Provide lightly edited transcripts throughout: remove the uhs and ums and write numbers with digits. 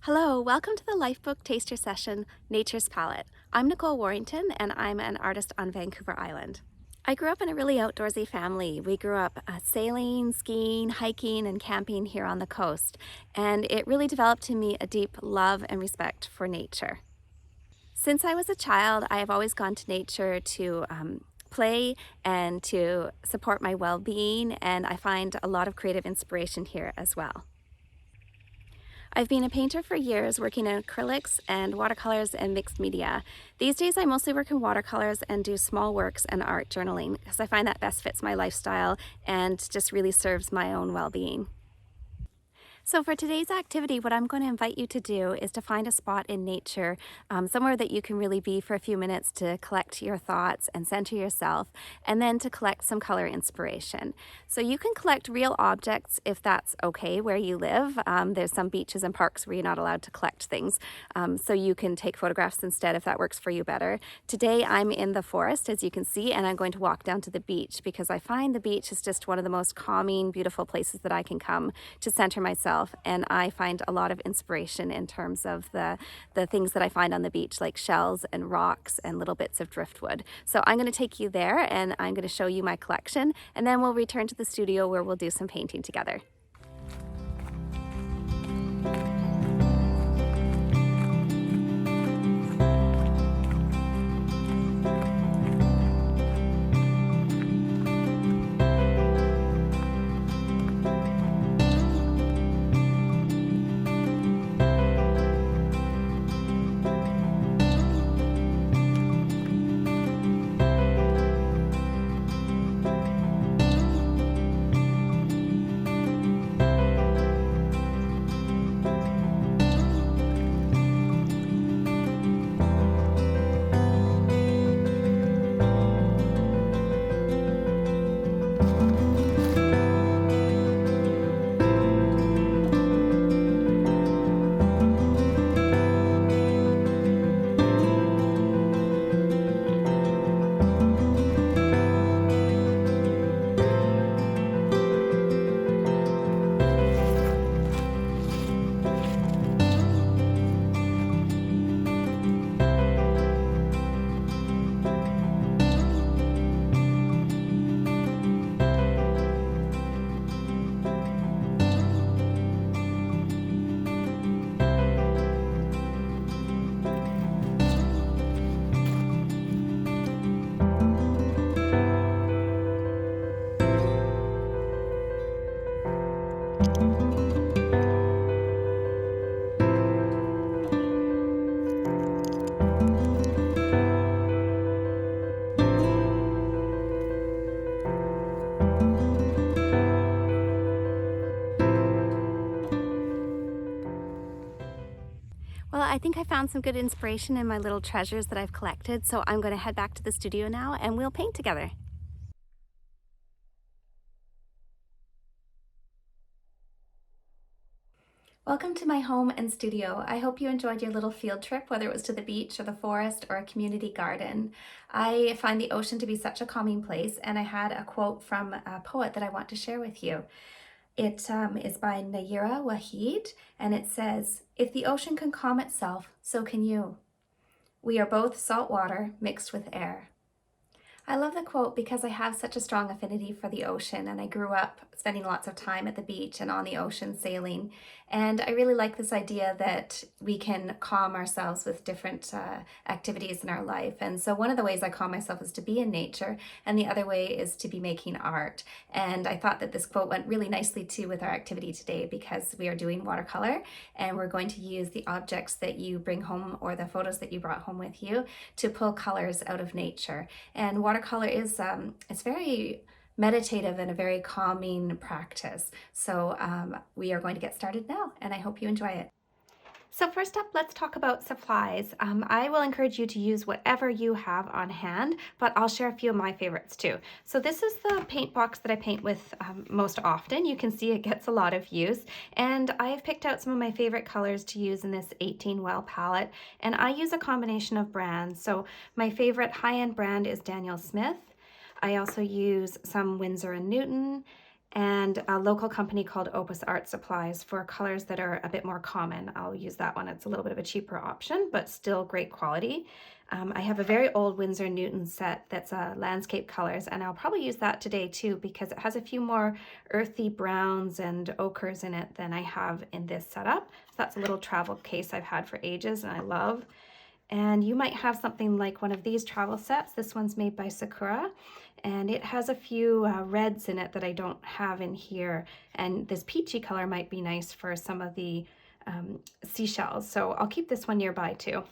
Hello, welcome to the Lifebook Taster Session, Nature's Palette. I'm Nicole Warrington and I'm an artist on Vancouver Island. I grew up in a really outdoorsy family. We grew up sailing, skiing, hiking, and camping here on the coast, and it really developed in me a deep love and respect for nature. Since I was a child, I have always gone to nature to play and to support my well-being, and I find a lot of creative inspiration here as well. I've been a painter for years, working in acrylics and watercolors and mixed media. These days I mostly work in watercolors and do small works and art journaling because I find that best fits my lifestyle and just really serves my own well-being. So for today's activity, what I'm going to invite you to do is to find a spot in nature, somewhere that you can really be for a few minutes to collect your thoughts and center yourself, and then to collect some color inspiration. So you can collect real objects if that's okay where you live. There's some beaches and parks where you're not allowed to collect things, so you can take photographs instead if that works for you better. Today I'm in the forest, as you can see, and I'm going to walk down to the beach because I find the beach is just one of the most calming, beautiful places that I can come to center myself. And I find a lot of inspiration in terms of the things that I find on the beach, like shells and rocks and little bits of driftwood. So I'm going to take you there and I'm going to show you my collection, and then we'll return to the studio where we'll do some painting together. Well, I think I found some good inspiration in my little treasures that I've collected, so I'm going to head back to the studio now and we'll paint together. Welcome to my home and studio. I hope you enjoyed your little field trip, whether it was to the beach or the forest or a community garden. I find the ocean to be such a calming place, and I had a quote from a poet that I want to share with you. It is by Nayyirah Waheed, and it says, "If the ocean can calm itself, so can you. We are both salt water mixed with air." I love the quote because I have such a strong affinity for the ocean, and I grew up spending lots of time at the beach and on the ocean sailing. And I really like this idea that we can calm ourselves with different activities in our life. And so one of the ways I calm myself is to be in nature, and the other way is to be making art. And I thought that this quote went really nicely too with our activity today because we are doing watercolor, and we're going to use the objects that you bring home or the photos that you brought home with you to pull colors out of nature. And watercolor is it's very meditative and a very calming practice. So we are going to get started now, and I hope you enjoy it. So first up, let's talk about supplies. I will encourage you to use whatever you have on hand, but I'll share a few of my favorites too. So this is the paint box that I paint with most often. You can see it gets a lot of use, and I've picked out some of my favorite colors to use in this 18 well palette, and I use a combination of brands. So my favorite high-end brand is Daniel Smith. I also use some Winsor & Newton, and a local company called Opus Art Supplies for colors that are a bit more common. I'll use that one. It's a little bit of a cheaper option, but still great quality. I have a very old Winsor Newton set that's landscape colors, and I'll probably use that today too because it has a few more earthy browns and ochres in it than I have in this setup. So that's a little travel case I've had for ages and I love. And you might have something like one of these travel sets. This one's made by Sakura, and it has a few reds in it that I don't have in here. And this peachy color might be nice for some of the seashells. So I'll keep this one nearby too.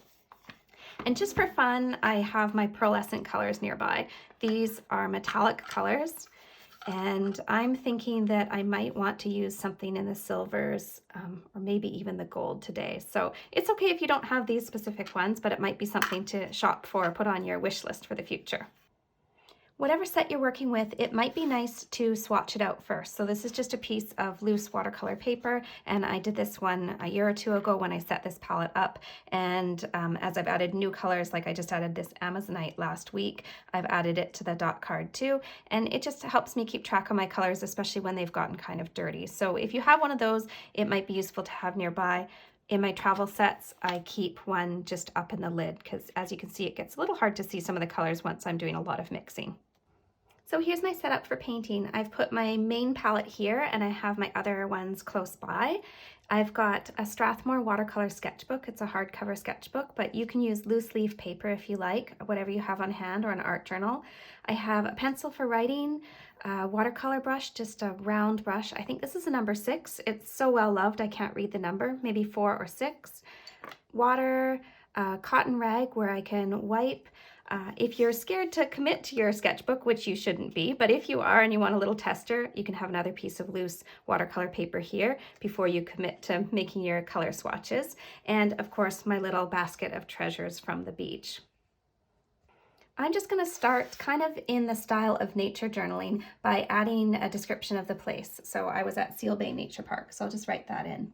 And just for fun, I have my pearlescent colors nearby. These are metallic colors, and I'm thinking that I might want to use something in the silvers or maybe even the gold today. So it's okay if you don't have these specific ones, but it might be something to shop for or put on your wish list for the future. Whatever set you're working with, it might be nice to swatch it out first. So this is just a piece of loose watercolor paper, and I did this one a year or two ago when I set this palette up. And as I've added new colors, like I just added this Amazonite last week, I've added it to the dot card too. And it just helps me keep track of my colors, especially when they've gotten kind of dirty. So if you have one of those, it might be useful to have nearby. In my travel sets, I keep one just up in the lid because as you can see, it gets a little hard to see some of the colors once I'm doing a lot of mixing. So here's my setup for painting. I've put my main palette here and I have my other ones close by. I've got a Strathmore watercolor sketchbook. It's a hardcover sketchbook, but you can use loose leaf paper if you like, whatever you have on hand, or an art journal. I have a pencil for writing, a watercolor brush, just a round brush. I think this is a number 6. It's so well loved, I can't read the number, maybe 4 or 6. Water, a cotton rag where I can wipe. If you're scared to commit to your sketchbook, which you shouldn't be, but if you are and you want a little tester, you can have another piece of loose watercolor paper here before you commit to making your color swatches. And of course, my little basket of treasures from the beach. I'm just going to start kind of in the style of nature journaling by adding a description of the place. So I was at Seal Bay Nature Park, so I'll just write that in.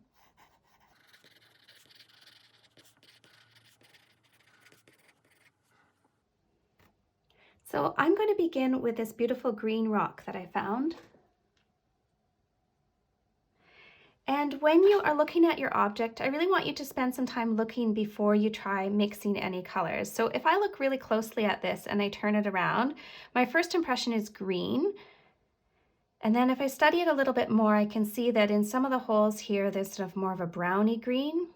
So I'm going to begin with this beautiful green rock that I found. And when you are looking at your object, I really want you to spend some time looking before you try mixing any colors. So if I look really closely at this and I turn it around, my first impression is green. And then if I study it a little bit more, I can see that in some of the holes here, there's sort of more of a browny green.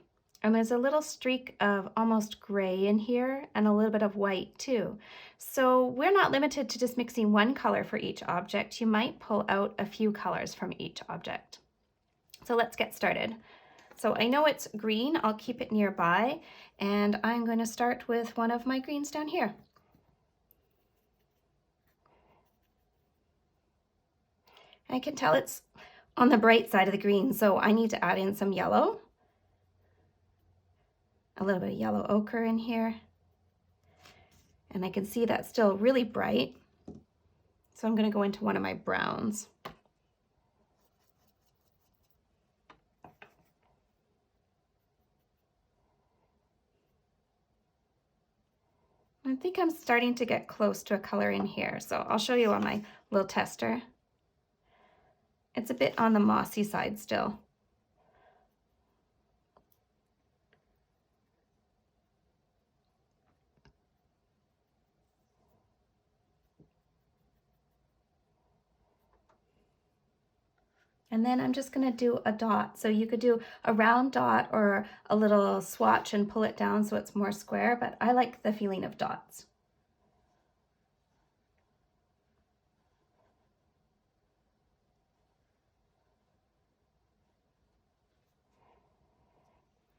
And there's a little streak of almost gray in here and a little bit of white too. So we're not limited to just mixing one color for each object. You might pull out a few colors from each object. So let's get started. So I know it's green, I'll keep it nearby, and I'm going to start with one of my greens down here. I can tell it's on the bright side of the green, so I need to add in some yellow. A little bit of yellow ochre in here. And I can see that's still really bright. So I'm going to go into one of my browns. I think I'm starting to get close to a color in here, so I'll show you on my little tester. It's a bit on the mossy side still. And then I'm just going to do a dot. So you could do a round dot or a little swatch and pull it down so it's more square, but I like the feeling of dots.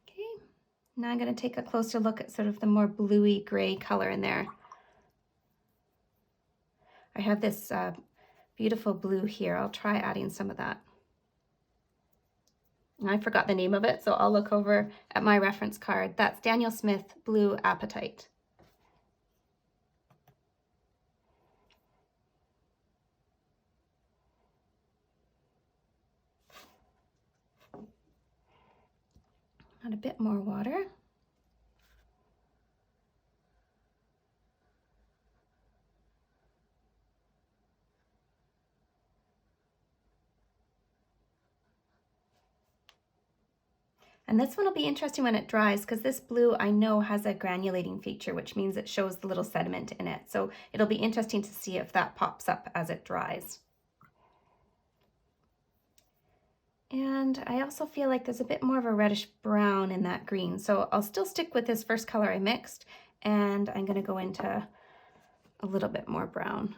Okay, now I'm going to take a closer look at sort of the more bluey gray color in there. I have this beautiful blue here. I'll try adding some of that. I forgot the name of it, so I'll look over at my reference card. That's Daniel Smith Blue Apatite. Add a bit more water. And this one will be interesting when it dries because this blue I know has a granulating feature, which means it shows the little sediment in it. So it'll be interesting to see if that pops up as it dries. And I also feel like there's a bit more of a reddish brown in that green. So I'll still stick with this first color I mixed, and I'm going to go into a little bit more brown.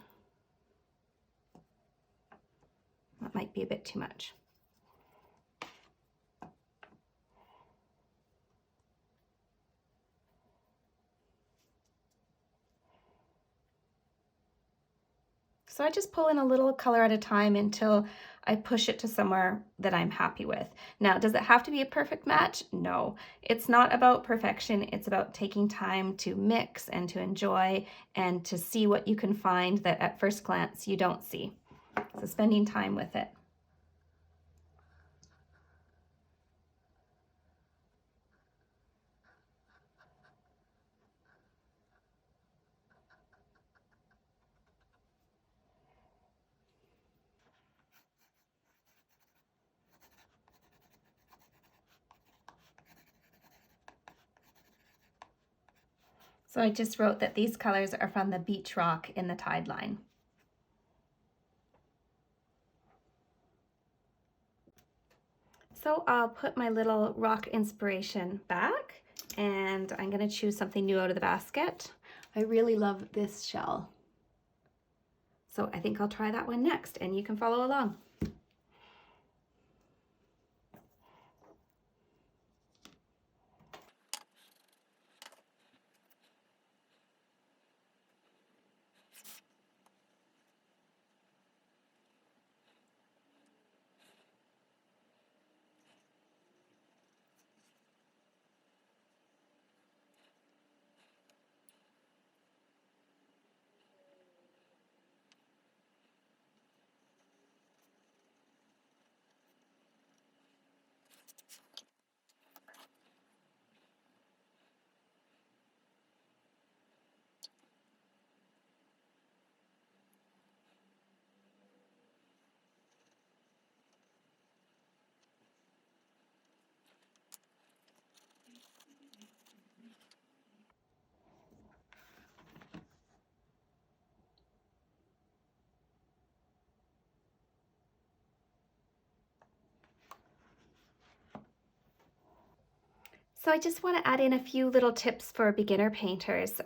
That might be a bit too much. So I just pull in a little color at a time until I push it to somewhere that I'm happy with. Now, does it have to be a perfect match? No, it's not about perfection. It's about taking time to mix and to enjoy and to see what you can find that at first glance you don't see. So spending time with it. So I just wrote that these colors are from the beach rock in the tide line. So I'll put my little rock inspiration back, and I'm going to choose something new out of the basket. I really love this shell. So I think I'll try that one next, and you can follow along. So I just want to add in a few little tips for beginner painters.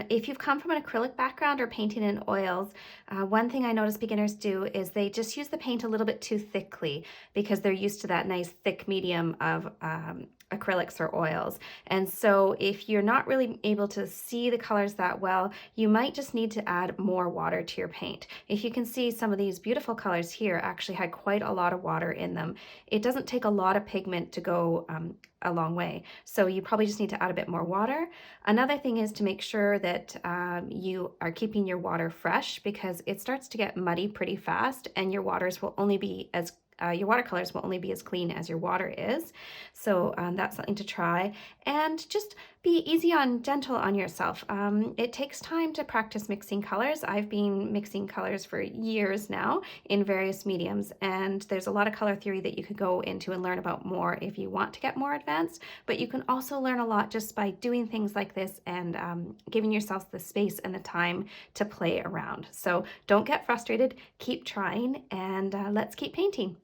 If you've come from an acrylic background or painting in oils, one thing I notice beginners do is they just use the paint a little bit too thickly because they're used to that nice thick medium of acrylics or oils. And so if you're not really able to see the colors that well, you might just need to add more water to your paint. If you can see, some of these beautiful colors here actually had quite a lot of water in them. It doesn't take a lot of pigment to go a long way. So you probably just need to add a bit more water. Another thing is to make sure that you are keeping your water fresh, because it starts to get muddy pretty fast, and your waters will only be as your watercolors will only be as clean as your water is. So that's something to try. And just be easy on, gentle on yourself. It takes time to practice mixing colors. I've been mixing colors for years now in various mediums, and there's a lot of color theory that you could go into and learn about more if you want to get more advanced, but you can also learn a lot just by doing things like this and giving yourself the space and the time to play around. So don't get frustrated, keep trying, and let's keep painting.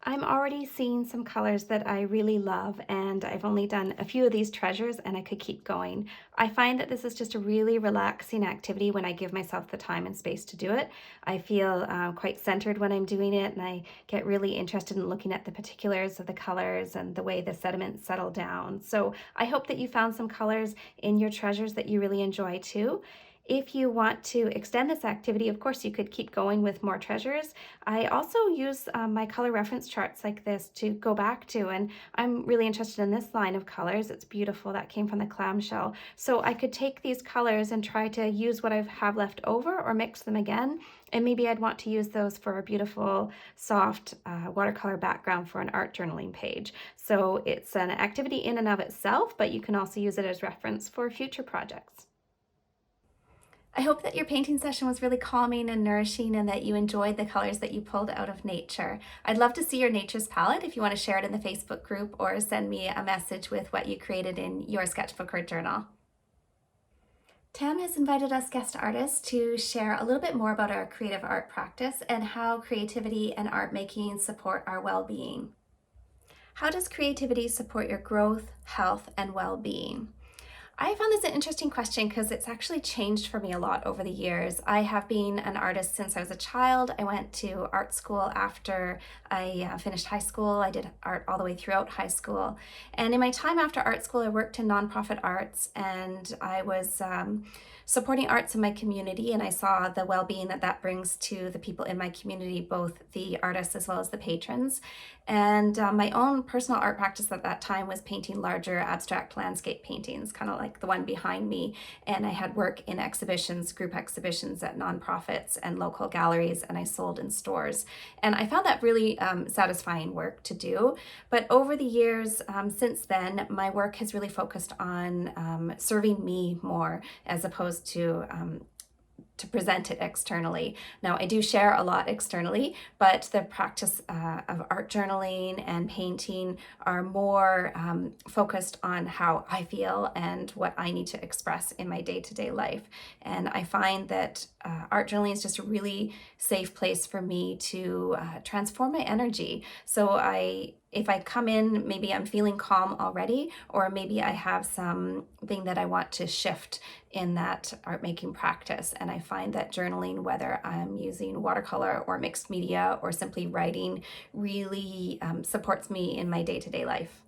I'm already seeing some colors that I really love, and I've only done a few of these treasures and I could keep going. I find that this is just a really relaxing activity when I give myself the time and space to do it. I feel quite centered when I'm doing it, and I get really interested in looking at the particulars of the colors and the way the sediments settle down. So I hope that you found some colors in your treasures that you really enjoy too. If you want to extend this activity, of course, you could keep going with more treasures. I also use my color reference charts like this to go back to, and I'm really interested in this line of colors. It's beautiful. That came from the clamshell. So I could take these colors and try to use what I have left over or mix them again, and maybe I'd want to use those for a beautiful, soft watercolor background for an art journaling page. So it's an activity in and of itself, but you can also use it as reference for future projects. I hope that your painting session was really calming and nourishing and that you enjoyed the colors that you pulled out of nature. I'd love to see your Nature's Palette if you want to share it in the Facebook group or send me a message with what you created in your sketchbook or journal. Tam has invited us guest artists to share a little bit more about our creative art practice and how creativity and art making support our well-being. How does creativity support your growth, health, and well-being? I found this an interesting question because it's actually changed for me a lot over the years. I have been an artist since I was a child. I went to art school after I finished high school. I did art all the way throughout high school. And in my time after art school, I worked in nonprofit arts, and I was supporting arts in my community, and I saw the well-being that that brings to the people in my community, both the artists as well as the patrons. And my own personal art practice at that time was painting larger abstract landscape paintings, kind of like the one behind me. And I had work in exhibitions, group exhibitions at nonprofits and local galleries, and I sold in stores. And I found that really satisfying work to do. But over the years since then, my work has really focused on serving me more as opposed to present it externally. Now, I do share a lot externally, but the practice of art journaling and painting are more focused on how I feel and what I need to express in my day-to-day life. And I find that art journaling is just a really safe place for me to transform my energy. So if I come in, maybe I'm feeling calm already, or maybe I have something that I want to shift in that art making practice. And I find that journaling, whether I'm using watercolor or mixed media or simply writing, really supports me in my day-to-day life.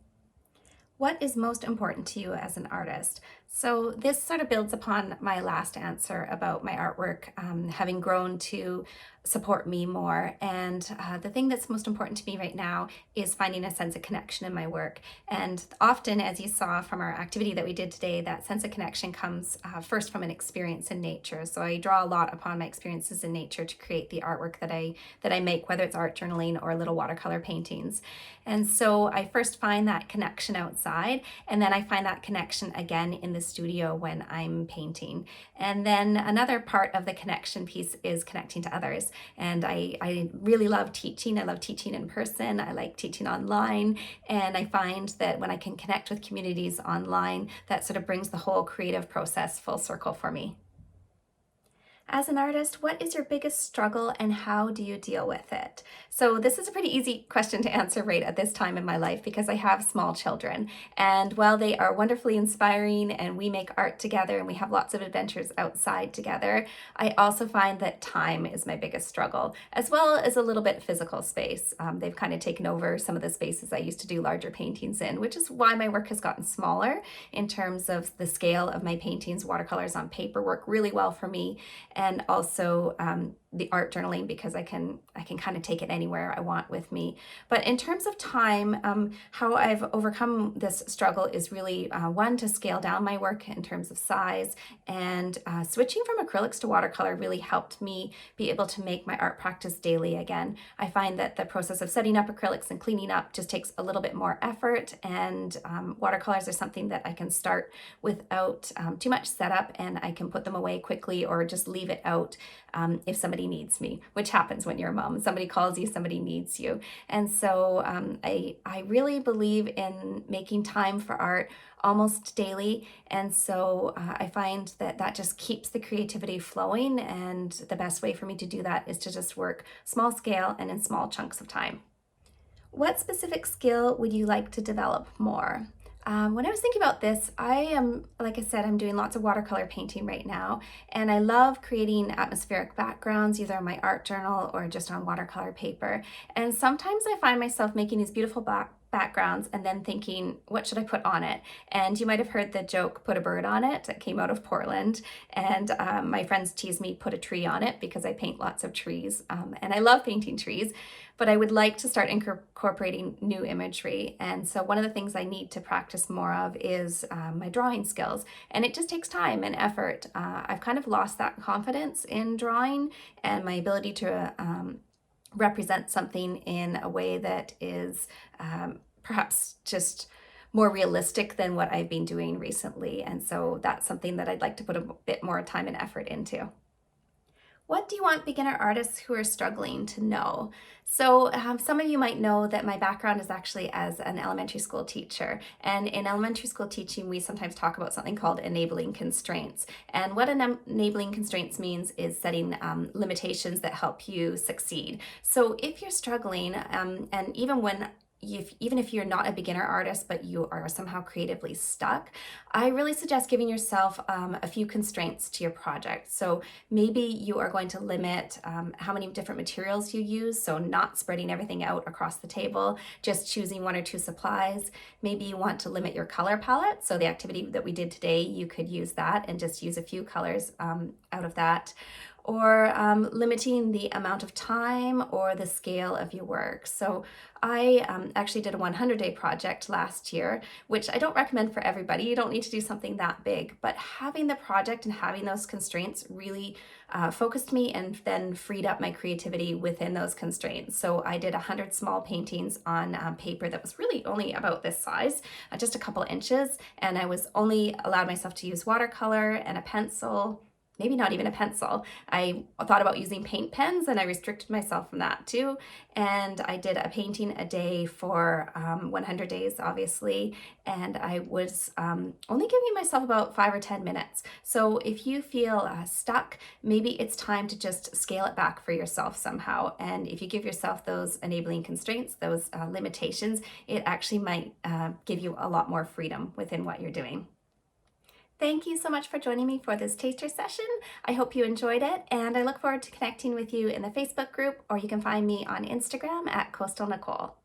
What is most important to you as an artist? So this sort of builds upon my last answer about my artwork having grown to support me more. And the thing that's most important to me right now is finding a sense of connection in my work. And often, as you saw from our activity that we did today, that sense of connection comes first from an experience in nature. So I draw a lot upon my experiences in nature to create the artwork that I make, whether it's art journaling or little watercolor paintings. And so I first find that connection outside, and then I find that connection again in the studio when I'm painting. And then another part of the connection piece is connecting to others. And I really love teaching. I love teaching in person. I like teaching online. And I find that when I can connect with communities online, that sort of brings the whole creative process full circle for me. As an artist, what is your biggest struggle and how do you deal with it? So this is a pretty easy question to answer right at this time in my life because I have small children. And while they are wonderfully inspiring and we make art together and we have lots of adventures outside together, I also find that time is my biggest struggle, as well as a little bit physical space. They've kind of taken over some of the spaces I used to do larger paintings in, which is why my work has gotten smaller in terms of the scale of my paintings. Watercolors on paper work really well for me. And also the art journaling because I can kind of take it anywhere I want with me. But in terms of time, how I've overcome this struggle is really one, to scale down my work in terms of size, and switching from acrylics to watercolor really helped me be able to make my art practice daily again. I find that the process of setting up acrylics and cleaning up just takes a little bit more effort, and watercolors are something that I can start without too much setup, and I can put them away quickly or just leave it out if somebody needs me, which happens when you're a mom. Somebody calls you, somebody needs you. And so I really believe in making time for art almost daily. And so I find that that just keeps the creativity flowing. And the best way for me to do that is to just work small scale and in small chunks of time. What specific skill would you like to develop more? When I was thinking about this, I am, like I said, I'm doing lots of watercolor painting right now, and I love creating atmospheric backgrounds, either on my art journal or just on watercolor paper. And sometimes I find myself making these beautiful backgrounds and then thinking, what should I put on it? And you might have heard the joke, put a bird on it. It came out of Portland. And my friends tease me, put a tree on it, because I paint lots of trees. And I love painting trees, but I would like to start incorporating new imagery. And so one of the things I need to practice more of is my drawing skills. And it just takes time and effort. I've kind of lost that confidence in drawing and my ability to represent something in a way that is perhaps just more realistic than what I've been doing recently. And so that's something that I'd like to put a bit more time and effort into. What do you want beginner artists who are struggling to know? So some of you might know that my background is actually as an elementary school teacher. And in elementary school teaching, we sometimes talk about something called enabling constraints. And what enabling constraints means is setting limitations that help you succeed. So if you're struggling, and even if you're not a beginner artist, but you are somehow creatively stuck, I really suggest giving yourself a few constraints to your project. So maybe you are going to limit how many different materials you use, so not spreading everything out across the table, just choosing one or two supplies. Maybe you want to limit your color palette, so the activity that we did today, you could use that and just use a few colors out of that. Or limiting the amount of time or the scale of your work. So I actually did a 100-day project last year, which I don't recommend for everybody. You don't need to do something that big, but having the project and having those constraints really focused me and then freed up my creativity within those constraints. So I did 100 small paintings on paper that was really only about this size, just a couple inches, and I was only allowed myself to use watercolor and a pencil, maybe not even a pencil. I thought about using paint pens and I restricted myself from that too. And I did a painting a day for 100 days, obviously. And I was only giving myself about 5 or 10 minutes. So if you feel stuck, maybe it's time to just scale it back for yourself somehow. And if you give yourself those enabling constraints, those limitations, it actually might give you a lot more freedom within what you're doing. Thank you so much for joining me for this taster session. I hope you enjoyed it, and I look forward to connecting with you in the Facebook group, or you can find me on Instagram at Coastal Nicole.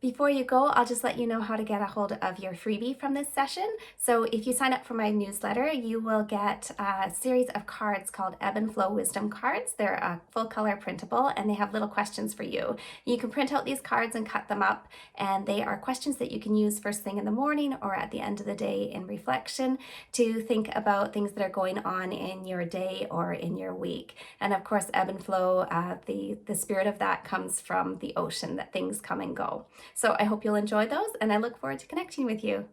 Before you go, I'll just let you know how to get a hold of your freebie from this session. So if you sign up for my newsletter, you will get a series of cards called Ebb and Flow Wisdom Cards. They're a full color printable, and they have little questions for you. You can print out these cards and cut them up, and they are questions that you can use first thing in the morning or at the end of the day in reflection to think about things that are going on in your day or in your week. And of course, ebb and flow, the spirit of that comes from the ocean, that things come and go. So I hope you'll enjoy those, and I look forward to connecting with you.